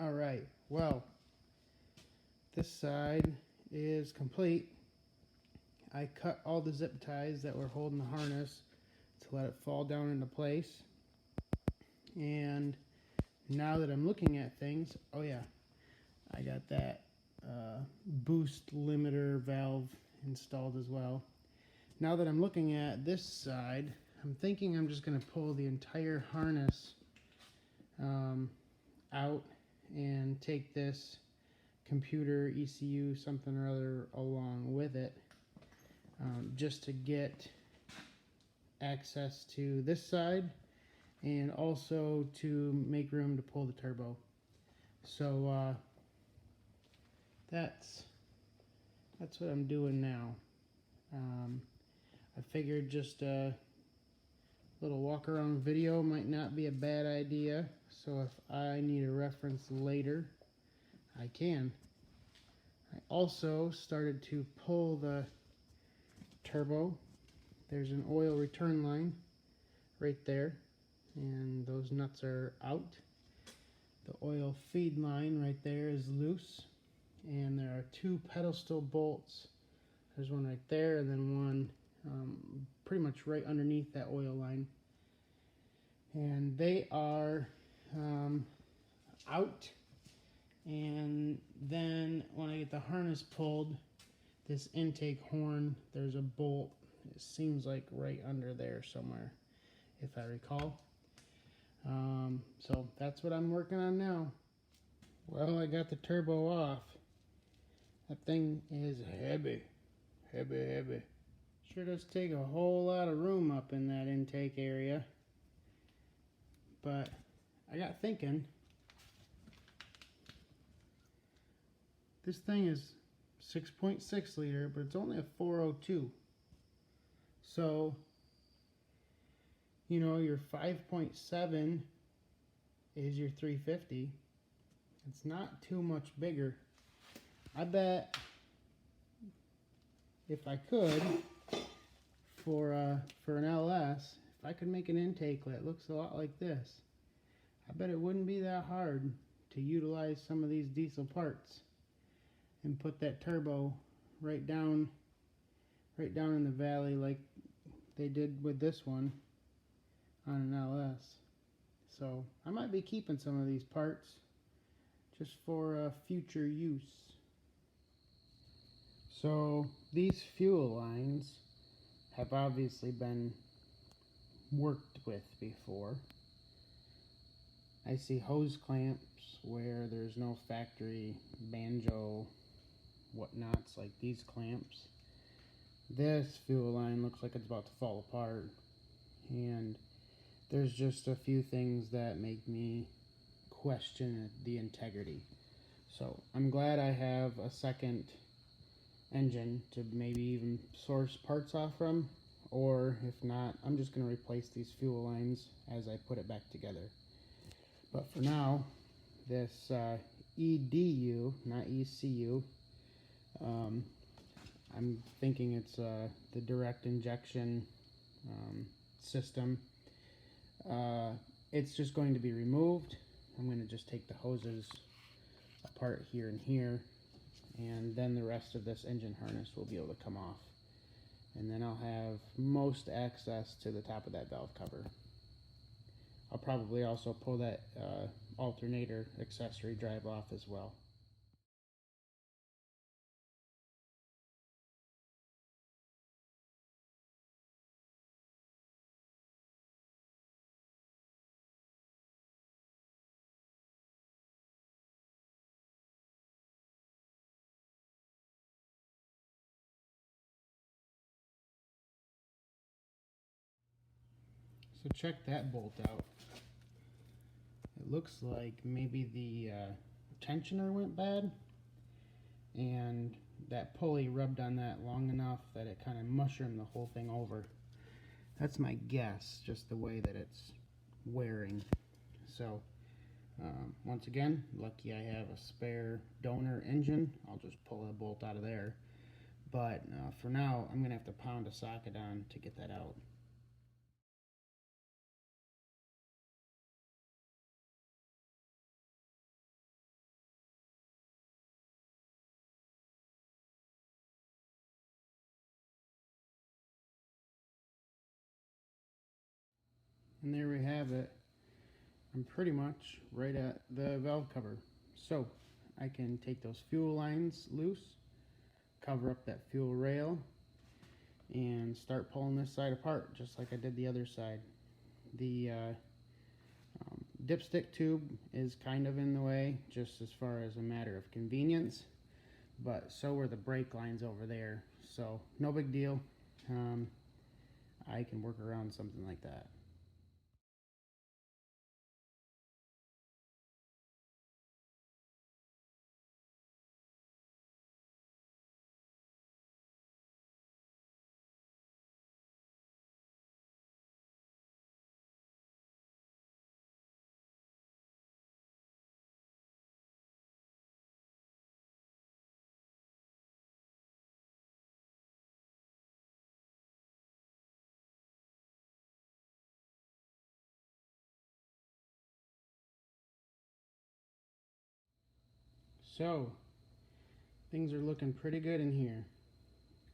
Alright, well, this side is complete. I cut all the zip ties that were holding the harness to let it fall down into place. And now that I'm looking at things, oh yeah, I got that boost limiter valve installed as well. Now that I'm looking at this side, I'm thinking I'm just going to pull the entire harness out and take this computer, ECU, something or other along with it, just to get access to this side and also to make room to pull the turbo. So that's what I'm doing now. I figured just a little walk around video might not be a bad idea, so if I need a reference later, I can. I also started to pull the turbo. There's an oil return line right there, and those nuts are out. The oil feed line right there is loose, and there are two pedal steel bolts. There's one right there, and then one pretty much right underneath that oil line. And they are out. And then when I get the harness pulled, this intake horn, there's a bolt, it seems like right under there somewhere, if I recall. So that's what I'm working on now. Well, I got the turbo off. That thing is heavy. Heavy. Sure does take a whole lot of room up in that intake area. But I got thinking, this thing is 6.6 liter, but it's only a 402. So, you know, your 5.7 is your 350. It's not too much bigger. I bet if I could, for an LS, if I could make an intake that looks a lot like this, I bet it wouldn't be that hard to utilize some of these diesel parts and put that turbo right down in the valley like they did with this one on an LS. So I might be keeping some of these parts just for future use. So these fuel lines have obviously been worked with before. I see hose clamps where there's no factory banjo whatnots like these clamps. This fuel line looks like it's about to fall apart, and there's just a few things that make me question the integrity. So I'm glad I have a second engine to maybe even source parts off from, or if not, I'm just going to replace these fuel lines as I put it back together. But for now, this EDU, not ECU, I'm thinking it's the direct injection system. It's just going to be removed. I'm going to just take the hoses apart here and here, and then the rest of this engine harness will be able to come off. And then I'll have most access to the top of that valve cover. I'll probably also pull that alternator accessory drive off as well. So check that bolt out. It looks like maybe the tensioner went bad, and that pulley rubbed on that long enough that it kind of mushroomed the whole thing over. That's my guess, just the way that it's wearing. So once again, lucky I have a spare donor engine. I'll just pull a bolt out of there. But for now, I'm going to have to pound a socket on to get that out. And there we have it. I'm pretty much right at the valve cover. So I can take those fuel lines loose, cover up that fuel rail, and start pulling this side apart just like I did the other side. The dipstick tube is kind of in the way just as far as a matter of convenience, but so are the brake lines over there, so no big deal. I can work around something like that. So things are looking pretty good in here,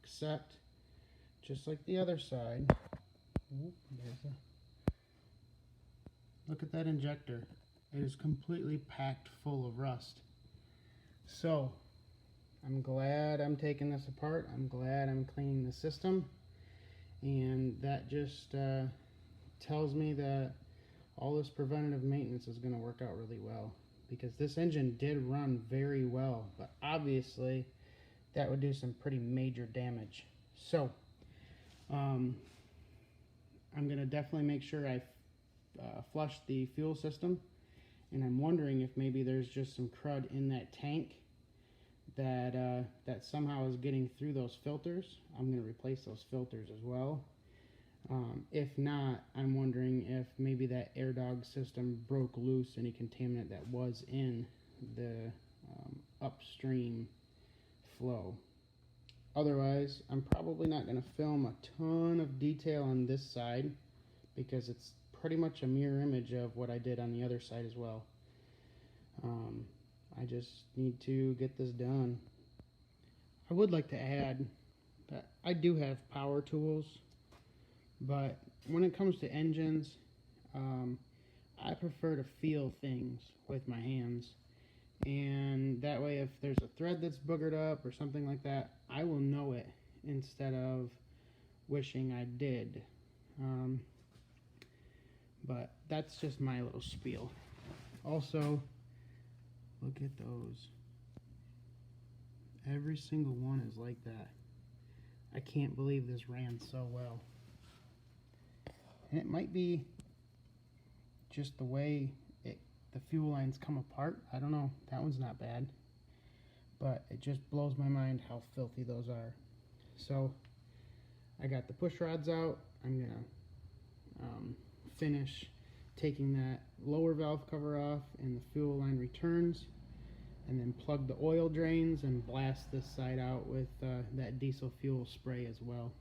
except just like the other side. Oop, look at that injector. It is completely packed full of rust. So I'm glad I'm taking this apart. I'm glad I'm cleaning the system, and that just tells me that all this preventative maintenance is going to work out really well, because this engine did run very well, but obviously that would do some pretty major damage. So I'm going to definitely make sure I flush the fuel system, and I'm wondering if maybe there's just some crud in that tank that somehow is getting through those filters. I'm going to replace those filters as well. If not, I'm wondering if maybe that air dog system broke loose any contaminant that was in the upstream flow. Otherwise, I'm probably not going to film a ton of detail on this side, because it's pretty much a mirror image of what I did on the other side as well. I just need to get this done. I would like to add that I do have power tools, but when it comes to engines, I prefer to feel things with my hands, and that way if there's a thread that's boogered up or something like that, I will know it instead of wishing I did. But that's just my little spiel. Also, look at those. Every single one is like that. I can't believe this ran so well. And it might be just the way the fuel lines come apart. I don't know. That one's not bad. But it just blows my mind how filthy those are. So I got the push rods out. I'm going to finish taking that lower valve cover off and the fuel line returns, and then plug the oil drains and blast this side out with that diesel fuel spray as well.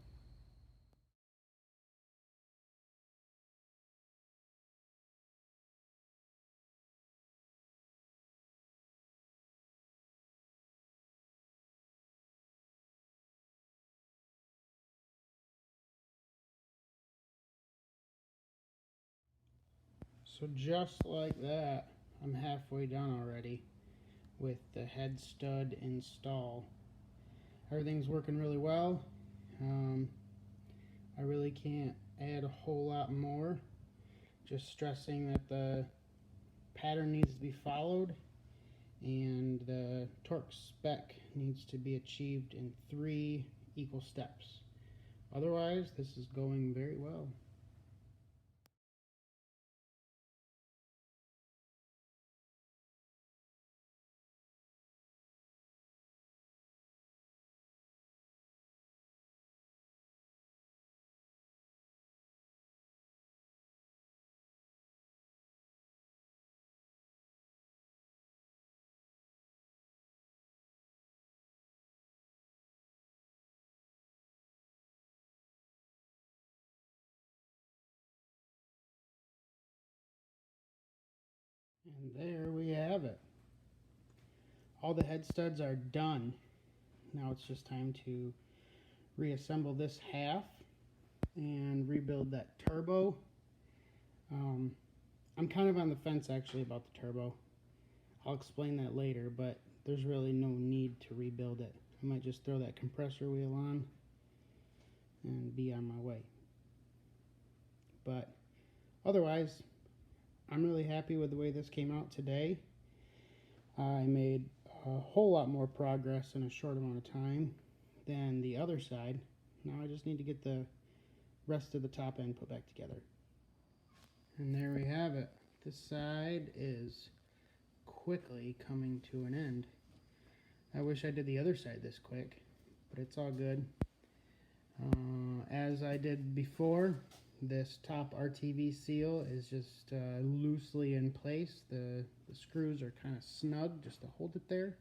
So just like that, I'm halfway done already with the head stud install. Everything's working really well. I really can't add a whole lot more. Just stressing that the pattern needs to be followed, and the torque spec needs to be achieved in 3 equal steps. Otherwise, this is going very well. And there we have it. All the head studs are done. Now it's just time to reassemble this half and rebuild that turbo. I'm kind of on the fence actually about the turbo. I'll explain that later, but there's really no need to rebuild it. I might just throw that compressor wheel on and be on my way. But otherwise, I'm really happy with the way this came out today. I made a whole lot more progress in a short amount of time than the other side. Now I just need to get the rest of the top end put back together. And there we have it. This side is quickly coming to an end. I wish I did the other side this quick, but it's all good. As I did before, this top RTV seal is just loosely in place. The screws are kind of snug just to hold it there.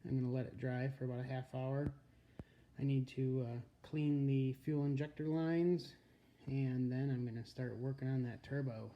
I'm going to let it dry for about a half hour. I need to clean the fuel injector lines, and then I'm going to start working on that turbo.